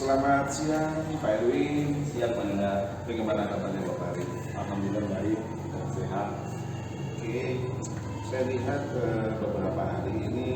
Selamat siang Pak Erwin. Siap Pak Nanda. Bagaimana kabarnya Bapak Erwin? Alhamdulillah baik, sehat. Oke, saya lihat beberapa hari ini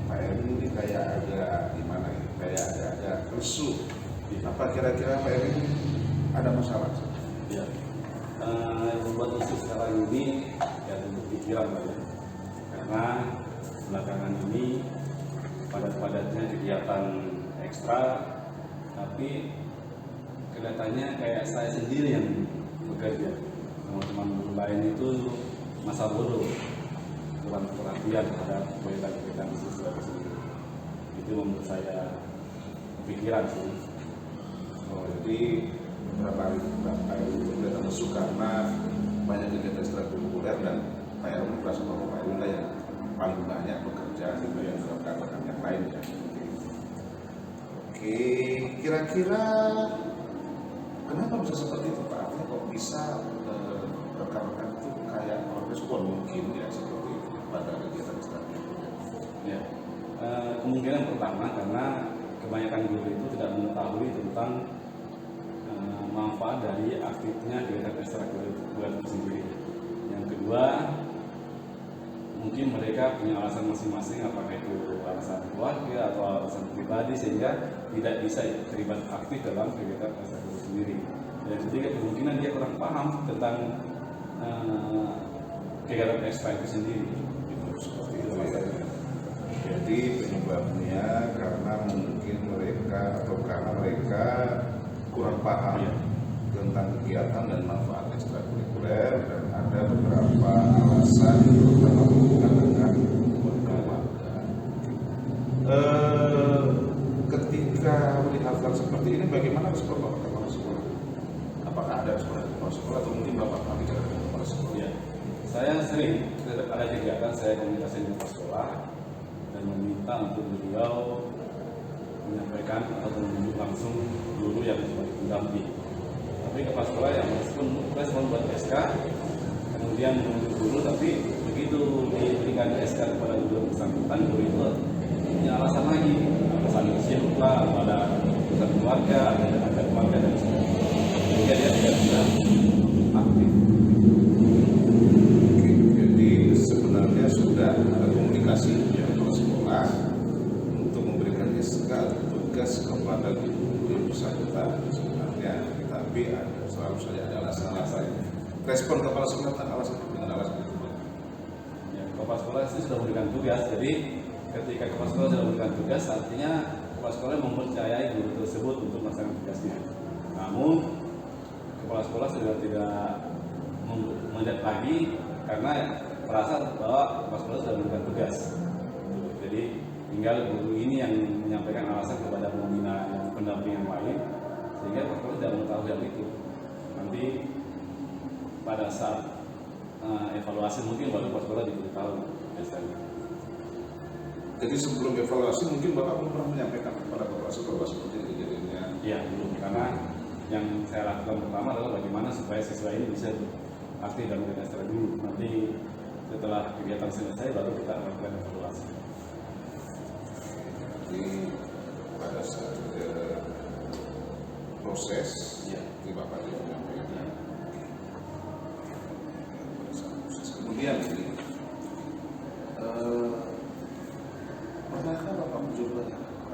Pak Erwin ini kayak agak gimana ya? Kayak agak rusuh. Apa kira-kira Pak Erwin ada masalah? Ya. Yang membuat usul sekarang ini ya tentu pikiran Pak ya. Karena belakangan ini padat-padatnya kegiatan ekstra, tapi kelihatannya kayak saya sendiri yang bekerja. Teman-teman guru lain itu masa bodoh, kurang perhatian terhadap kegiatan siswa tersebut. Itu membuat saya kepikiran sih. Oh, jadi beberapa hari itu kelihatan rusuh karena banyak kegiatan ekstrakurikuler dan Pak Erwin merasa bahwa Pak Erwin lah yang paling banyak bekerja dibanding rekan-rekan yang lain ya. Oke, kira-kira kenapa bisa seperti itu Pak? Artinya kok bisa rekan-rekan itu kayak merespon mungkin ya seperti itu pada kegiatan ekstrakurikuler? Ya, kemungkinan pertama karena kebanyakan guru itu tidak mengetahui tentang manfaat dari aktifnya kegiatan ekstrakurikuler itu sendiri. Yang kedua, mungkin mereka punya alasan masing-masing, apakah itu alasan keluarga atau alasan pribadi sehingga tidak bisa terlibat aktif dalam kegiatan ekstrakurikuler sendiri. Dan ketiga, kemungkinan dia kurang paham tentang kegiatan ekstra itu sendiri. Seperti itu ya. Jadi penyebabnya karena mungkin mereka atau karena mereka kurang paham tentang kegiatan dan manfaat ekstrakurikuler dan ada beberapa alasan terutama hubungan dengan keluarga. Ketika melihat hal seperti ini, bagaimana respon Bapak kepala sekolah? Apakah ada respon dari kepala sekolah atau mungkin Bapak pernah bicara dengan kepala sekolah? Ya, saya sering ada kegiatan saya komunikasi dengan kepala sekolah dan meminta untuk beliau menyampaikan atau menunjuk langsung guru yang sebagai pendamping. Tapi kepala sekolah yang respon buat SK, kemudian menunjuk guru, tapi begitu diberikan SK kepada guru bersangkutan, guru itu punya alasan lagi, alasan sibuk lah, ada urusan keluarga, ada keluarga dan sebagainya. Sehingga dia tidak bisa aktif. Oke, jadi sebenarnya sudah ada komunikasi dengan kepala sekolah untuk memberikan SK tugas kepada guru yang bersangkutan sebenarnya, tapi selalu saja ada alasan-alasan. Respon kepala sekolah tentang alasan dengan alasan itu. Ya, kepala sekolah itu sudah memberikan tugas, jadi ketika kepala sekolah sudah memberikan tugas, artinya kepala sekolah mempercayai guru tersebut untuk melaksanakan tugasnya. Namun kepala sekolah sudah tidak melihat lagi karena merasa bahwa kepala sekolah sudah memberikan tugas. Jadi tinggal guru ini yang menyampaikan alasan kepada pembina yang pendamping yang lain, sehingga kepala sekolah tidak mengetahui hal itu. Nanti pada saat evaluasi mungkin baru kepala sekolah diberitahu biasanya. Jadi sebelum evaluasi mungkin Bapak belum pernah menyampaikan kepada kepala sekolah seperti kejadiannya. Iya, belum, karena yang saya lakukan pertama adalah bagaimana supaya siswa ini bisa aktif dalam kegiatan ekstra dulu. Nanti setelah kegiatan selesai baru kita lakukan evaluasi. Jadi pada saat proses Ya. di Bapak tidak menyampaikan. Pada saat proses kemudian ini pernahkah Bapak mencoba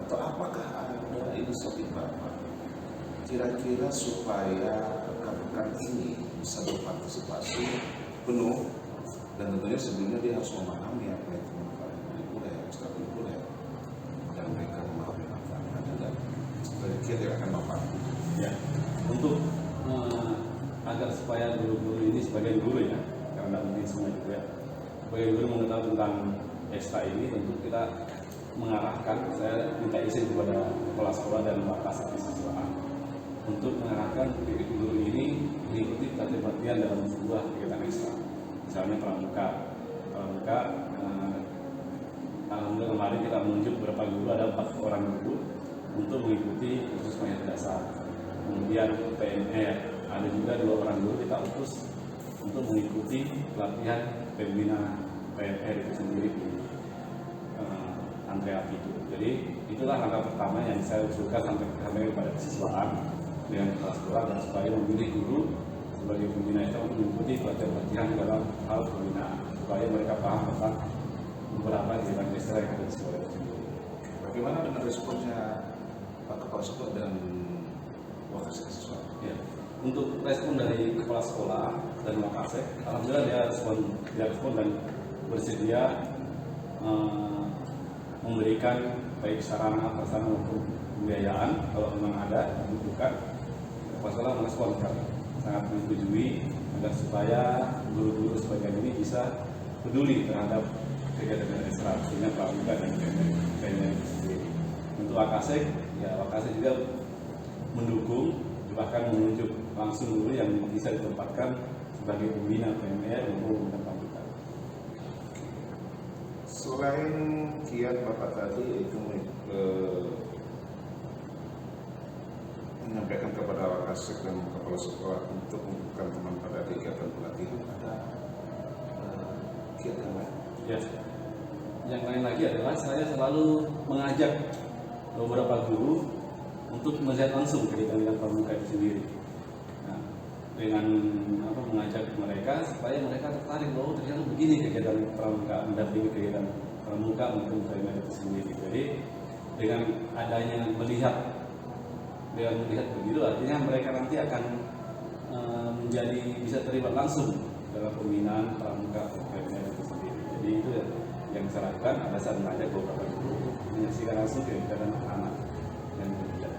atau apakah ada inisiatif Bapak kira-kira supaya rekan-rekan ini bisa berpartisipasi penuh dan tentunya sebelumnya dia harus memahami apa itu manfaat kurikuler, ekstrakurikuler dan mereka memahami manfaatnya dan kira-kira dia akan Bapak. Ya, untuk agar supaya guru-guru ini sebagai guru ya, karena mungkin semua juga sebagai guru mengetahui tentang ekstra ini, tentu kita mengarahkan, saya minta izin kepada kepala sekolah dan bapak siswaan untuk mengarahkan guru ini mengikuti pelatihan dalam sebuah kegiatan ekstra, misalnya pramuka. Alhamdulillah kemarin kita menunjuk beberapa guru, ada 4 orang guru untuk mengikuti kursus pengetahuan dasar. Kemudian PNR, ada juga 2 orang guru kita utus untuk mengikuti pelatihan pembina PNR itu sendiri. Andrea itu. Jadi itulah langkah pertama yang saya usulkan sampai kepada kesiswaan dengan kepala sekolah, dan supaya memilih guru sebagai pembina itu untuk mengikuti pelatihan dalam hal pembinaan supaya mereka paham tentang beberapa kegiatan istilah yang ada di sekolah itu sendiri. Bagaimana dengan responnya Pak Kepala Sekolah dan Wakasek siswa? Ya. Untuk respon dari kepala sekolah dan Wakasek, alhamdulillah dia respon dan bersedia memberikan baik sarana prasarana maupun pembiayaan kalau memang ada dibutuhkan. Kepala sekolah merespon sangat menyetujui agar supaya guru-guru sebagian ini bisa peduli terhadap kegiatan ekstra, artinya pramuka dan PMR itu sendiri. Untuk Wakasek, ya Wakasek juga mendukung, bahkan menunjuk langsung guru yang bisa ditempatkan sebagai pembina PMR maupun pembina pramuka. Selain kiat Bapak tadi itu menyampaikan kepada Wakasek dan kepala sekolah untuk membuka teman pada kegiatan pelatihan, ada kiat yang lain? Ya. Yang lain lagi adalah saya selalu mengajak beberapa guru untuk melihat langsung kegiatan pramuka itu sendiri. Nah, dengan mengajak mereka supaya mereka tertarik bahwa ternyata begini kegiatan pramuka, mendampingi kegiatan pramuka maupun PMR itu sendiri. Jadi dengan adanya melihat begitu, artinya mereka nanti akan menjadi bisa terlibat langsung dalam pembinaan pramuka PMR itu sendiri. Jadi itu yang saya lakukan, ada saat mengajak beberapa guru menyaksikan langsung kegiatan anak-anak yang berbeda.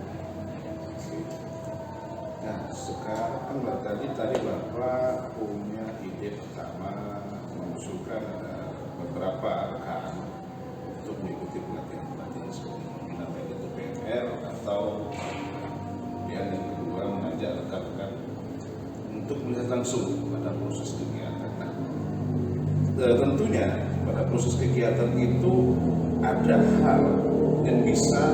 Nah, sekarang tadi Bapak punya ide pertama mengusulkan ada beberapa rekan untuk mengikuti pelatihan seperti pembina baik itu PMR atau yang kedua mengajak rekan-rekan untuk melihat langsung pada proses kegiatan. Nah, tentunya pada proses kegiatan itu ada hal yang bisa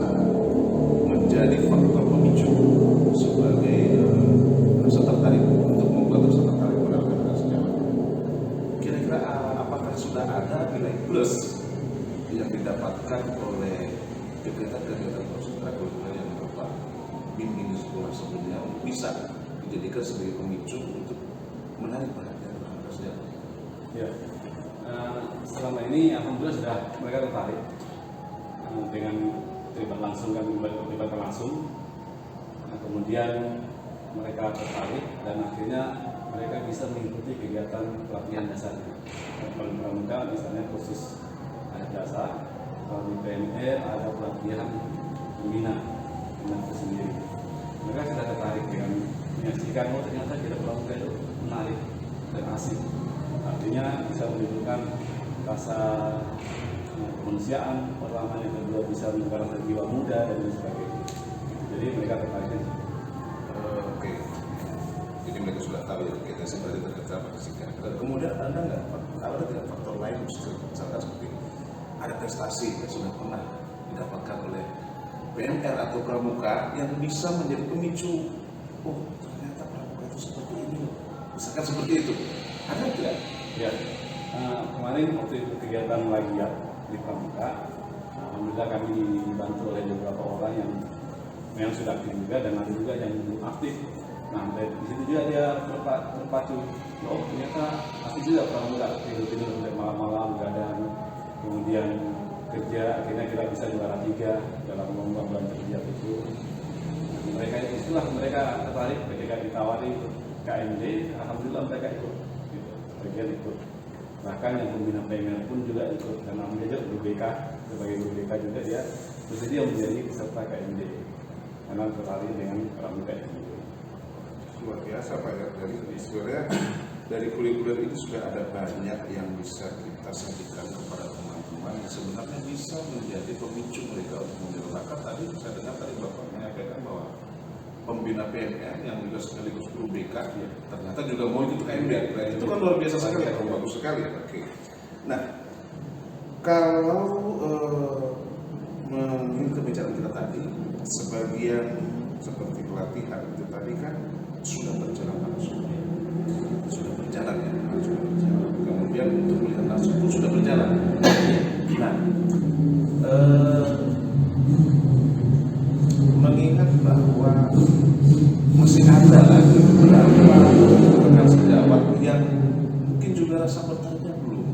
menjadi faktor pemicu sebagai rasa tertarik untuk membuat rasa tertarik pada sejawat. Kira-kira apakah sudah ada nilai plus yang didapatkan oleh kegiatan-kegiatan ekstrakurikuler yang Bapak bimbing di sekolah sebelumnya bisa dijadikan sebagai pemicu untuk menarik perhatian anak sejawat? Ya. Selama ini alhamdulillah sudah mereka tertarik dengan terlibat langsung dan terlibat langsung. Nah, kemudian mereka tertarik dan akhirnya mereka bisa mengikuti kegiatan pelatihan dasarnya. Kalau pramuka misalnya khusus ada dasar, kalau di PMR ada pelatihan pembina itu sendiri. Mereka sudah tertarik dengan menyaksikan ternyata kegiatan pramuka itu menarik dan asik. Artinya bisa menimbulkan rasa kemanusiaan, pertama yang kedua bisa menimbulkan rasa jiwa muda dan lain sebagainya. Jadi mereka tertarik. Oke. Jadi mereka sudah tahu ya kita sebenarnya terkecil pada sikap. Kemudian ada tidak faktor lain misalkan seperti ada prestasi yang sudah pernah didapatkan oleh PMR atau pramuka yang bisa menjadi pemicu. Oh ternyata pramuka itu seperti ini, misalkan seperti itu. Ada tidak? Ya, kemarin waktu itu kegiatan lagi ya di pramuka, alhamdulillah kami dibantu oleh beberapa orang yang memang sudah aktif juga dan ada juga yang belum aktif. Nah, dari situ juga dia terpacu. Oh, ternyata aktif juga pramuka, tidur sampai malam-malam, begadang, kemudian kerja, akhirnya kita bisa juara 3 dalam lomba bulan kerja itu. Mereka itulah mereka tertarik ketika ditawari KMD, alhamdulillah mereka ikut. Bagian ikut, bahkan yang pembina PMR pun juga ikut dan namanya guru BK, sebagai guru BK juga dia bersedia menjadi peserta KMD karena tertarik dengan pramuka itu. Luar biasa Pak ya, sebenarnya dari kuliah ini sudah ada banyak yang bisa kita sajikan kepada teman-teman yang sebenarnya bisa menjadi pemicu mereka untuk menjelaskan. Tadi saya dengar tadi Bapak menyampaikan bahwa pembina PMR yang juga sekaligus guru BK ya, ternyata juga mau ikut KMD. Nah, itu kan luar biasa sekali, bagus sekali. Oke. Nah, kalau mungkin kebicaraan kita tadi, sebagian seperti pelatihan itu tadi kan sudah berjalan langsung, sudah berjalan ya, sudah berjalan. Kemudian untuk melihat langsung pun sudah berjalan. Nah, mengingat bahwa masih ada lagi beberapa rekan sejawat yang mungkin juga rasa bertanya belum,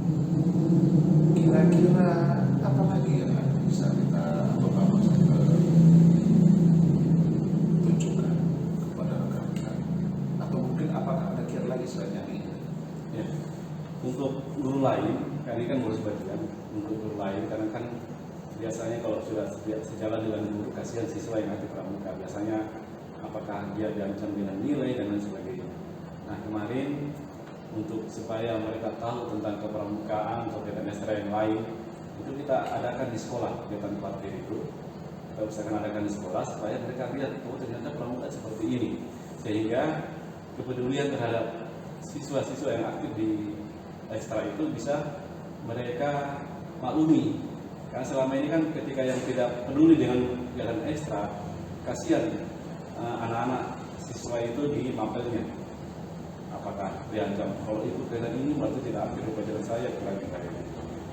kira-kira apa lagi yang bisa kita tunjukkan kepada rekan-rekan, atau mungkin apakah ada kiat lagi selain yang ini? Ya. Untuk guru lain, ini kan baru sebagian. Untuk guru lain, karena kan biasanya kalau sudah sejalan dengan guru, kasihan siswa yang aktif pramuka. Biasanya apakah dia diancam dengan nilai dan lain sebagainya. Nah kemarin untuk supaya mereka tahu tentang kepramukaan atau kegiatan ekstra yang lain, itu kita adakan di sekolah kegiatan partai itu. Kita usahakan adakan di sekolah supaya mereka lihat, oh ternyata pramuka seperti ini, sehingga kepedulian terhadap siswa-siswa yang aktif di ekstra itu bisa mereka maklumi. Karena selama ini kan ketika yang tidak peduli dengan kegiatan ekstra, kasihan anak-anak siswa itu di mapelnya. Apakah diancam kalau ikut kegiatan ini berarti tidak aktif pelajaran saya kurang kita.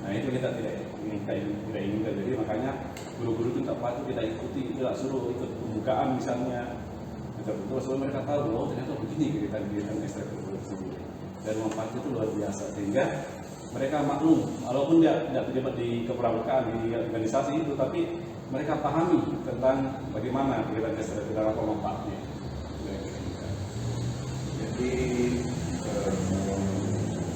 Nah itu kita tidak inginkan. Jadi makanya guru-guru itu tak patut kita ikuti, tidak suruh ikut pembukaan misalnya. Betul, supaya mereka tahu bahwa ternyata begini kegiatan ekstra tersebut. Dan manfaatnya itu luar biasa, sehingga mereka maklum, walaupun dia tidak terlibat di kepramukaan di organisasi itu, tapi mereka pahami tentang bagaimana kegiatan ekstra dan apa manfaatnya. Jadi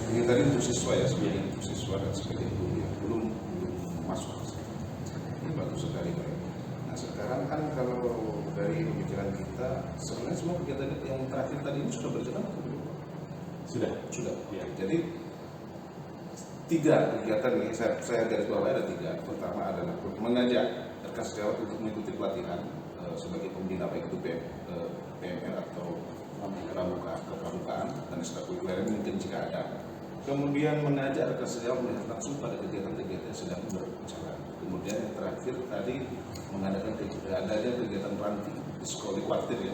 ini tadi untuk siswa ya, sebagai untuk siswa dan sebagai guru yang belum masuk. Ini bagus sekali Pak. Nah sekarang kan kalau dari pembicaraan kita, sebenarnya semua kegiatan yang terakhir tadi ini sudah berjalan atau belum? Sudah. Ya. Jadi 3 kegiatan ini saya garis bawahi ada 3. Pertama adalah mengajak rekan sejawat untuk mengikuti pelatihan sebagai pembina baik itu PMR atau kepramukaan dan ekstrakurikuler mungkin jika ada. Kemudian mengajak rekan sejawat melihat langsung pada kegiatan-kegiatan yang sedang berjalan. Kemudian yang terakhir tadi mengadakan kegiatan ranting di sekolah, di kuartir di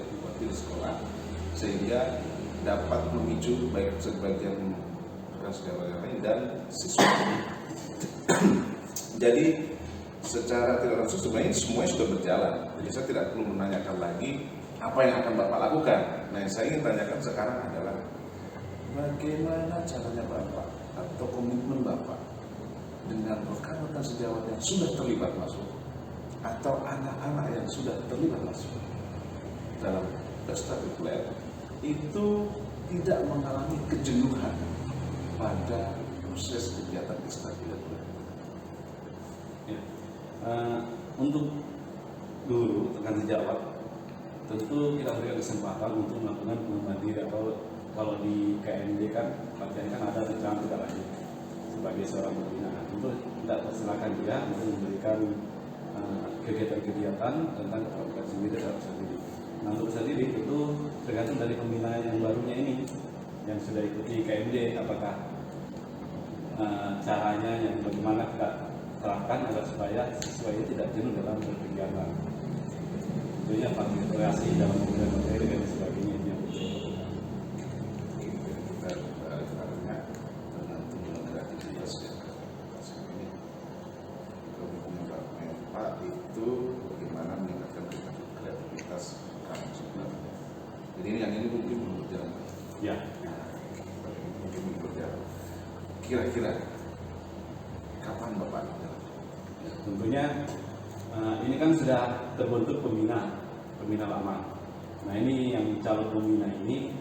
sekolah, sehingga dapat memicu baik sebagian rekan sejawat yang lain dan siswa. Jadi secara tidak langsung sebenarnya semuanya sudah berjalan. Jadi saya tidak perlu menanyakan lagi apa yang akan Bapak lakukan. Nah yang saya ingin tanyakan sekarang adalah bagaimana caranya Bapak atau komitmen Bapak dengan rekan-rekan sejawat yang sudah terlibat masuk atau anak-anak yang sudah terlibat masuk dalam ekstrakurikuler itu tidak mengalami kejenuhan pada proses kegiatan ekstrakurikuler. Ya. Untuk guru rekan sejawat tentu kita berikan kesempatan untuk melakukan pengembangan diri, atau kalau di KMD kan pelatihan kan ada rencana tidak lanjut sebagai seorang pembina. Tentu tidak persilakan dia untuk memberikan kegiatan-kegiatan tentang kepramukaan sendiri dan sendiri. Nah untuk sendiri itu tergantung dari pembina yang barunya ini yang sudah ikuti KMD, apakah caranya yang bagaimana kita terapkan agar supaya siswa ini tidak jenuh dalam berkegiatan. Tentunya partisipasi dalam pembinaan materi dan sebagainya yang kita karena tergantung dengan kreativitas ya. Ini komitmen Pak itu bagaimana meningkatkan kreativitas kami sebenarnya. Jadi ini mungkin belum berjalan. ya. Mungkin belum berjalan. Kira-kira kapan Bapak berjalan? Ya, tentunya ini kan sudah terbentuk pembina lama. Nah ini yang calon pembina ini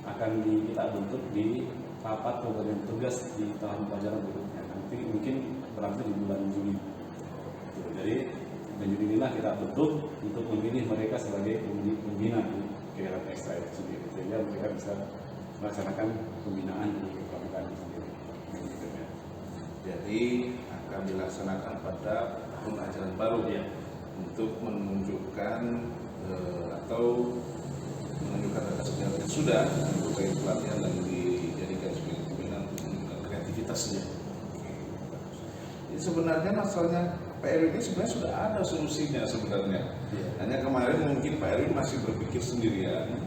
akan kita bentuk di rapat pembagian tugas di tahun pelajaran berikutnya. Nanti mungkin berlangsung di bulan Juni. Jadi bulan Juni inilah kita bentuk untuk memilih mereka sebagai pembina di kegiatan ekstra itu sendiri, sehingga mereka bisa melaksanakan pembinaan di kepramukaan itu sendiri. Jadi akan dilaksanakan pada tahun ajaran baru ya, untuk menunjukkan atau menunjukkan rekan sejawat yang sudah mengikuti pelatihan dan dijadikan sebagai pembina untuk menunjukkan kreativitasnya. Jadi sebenarnya masalahnya Pak Erwin ini sebenarnya sudah ada solusinya sebenarnya. Hanya kemarin mungkin Pak Erwin masih berpikir sendirian.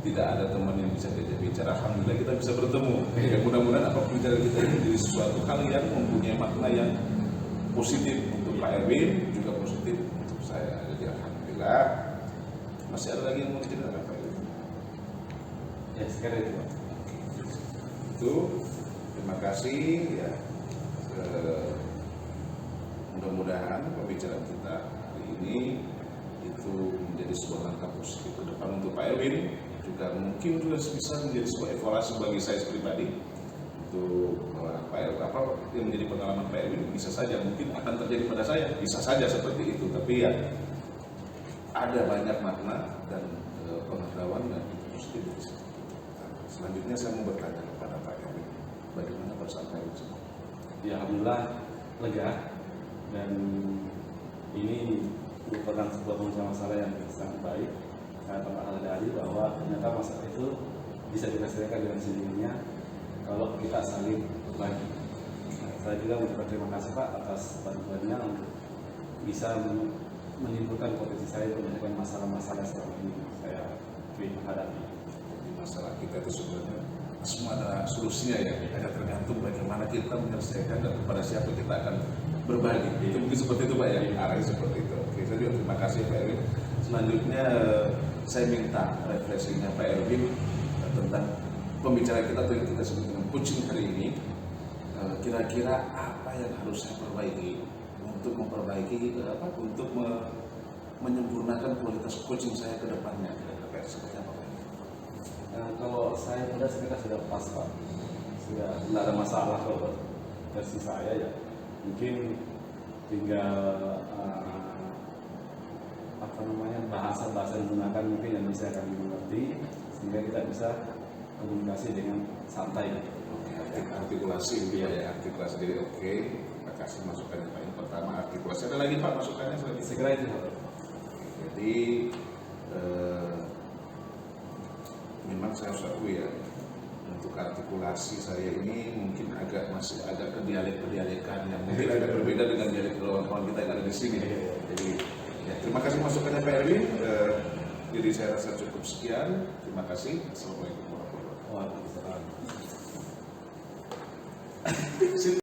Tidak ada teman yang bisa diajak bicara. Alhamdulillah kita bisa bertemu. Ya, mudah-mudahan apa pembicaraan kita ini menjadi sesuatu hal yang mempunyai makna yang positif untuk Pak Erwin, juga positif untuk saya. Jadi alhamdulillah. Masih ada lagi yang mau diceritakan Pak Erwin? Ya sekarang itu Pak. Itu terima kasih ya. Mudah-mudahan pembicaraan kita hari ini itu menjadi sebuah langkah positif ke depan untuk Pak Erwin, juga mungkin juga bisa menjadi sebuah evaluasi bagi saya pribadi untuk Pak Erwin, apa yang menjadi pengalaman Pak Erwin bisa saja mungkin akan terjadi pada saya, bisa saja seperti itu, tapi ya ada banyak makna dan pengetahuan dan positif. Selanjutnya saya mau bertanya kepada Pak Erwin, bagaimana perasaan Pak Erwin? Ya alhamdulillah lega, dan ini merupakan sebuah masalah yang sangat baik. Saya pernah sadari bahwa ternyata masalah itu bisa diselesaikan dengan sendirinya kalau kita saling berbagi. Saya juga mengucapkan terima kasih Pak atas bantuannya untuk bisa menimbulkan potensi saya untuk menyelesaikan masalah-masalah selama ini saya hadapi. Masalah kita itu sebenarnya semua ada solusinya ya, hanya tergantung bagaimana kita menyelesaikan dan kepada siapa kita akan berbagi. Itu mungkin seperti itu Pak ya, arahnya seperti itu. Oke, saya juga terima kasih Pak Erwin. Selanjutnya saya minta refleksinya Pak Erwin tentang pembicaraan kita atau yang kita sebut dengan coaching hari ini. Kira-kira apa yang harus saya perbaiki untuk memperbaiki untuk menyempurnakan kualitas coaching saya ke depannya, kira-kira seperti apa Pak? Kalau saya sudah pas Pak, sudah tidak ada masalah kalau versi saya ya. Mungkin tinggal bahasa yang digunakan mungkin yang bisa kami mengerti, sehingga kita bisa komunikasi dengan santai. Artikulasi ya, artikulasi. Jadi oke, terima kasih masukannya Pak. Yang pertama artikulasi, ada lagi Pak masukannya selain itu? Segera itu Pak. Jadi memang saya harus akui ya, untuk artikulasi saya ini mungkin masih agak kedialek-kedialekan yang mungkin agak berbeda dengan dialek kawan-kawan kita yang ada di sini. Jadi ya, terima kasih masukannya Pak Erwin. Jadi saya rasa cukup sekian. Terima kasih. Assalamualaikum warahmatullahi wabarakatuh.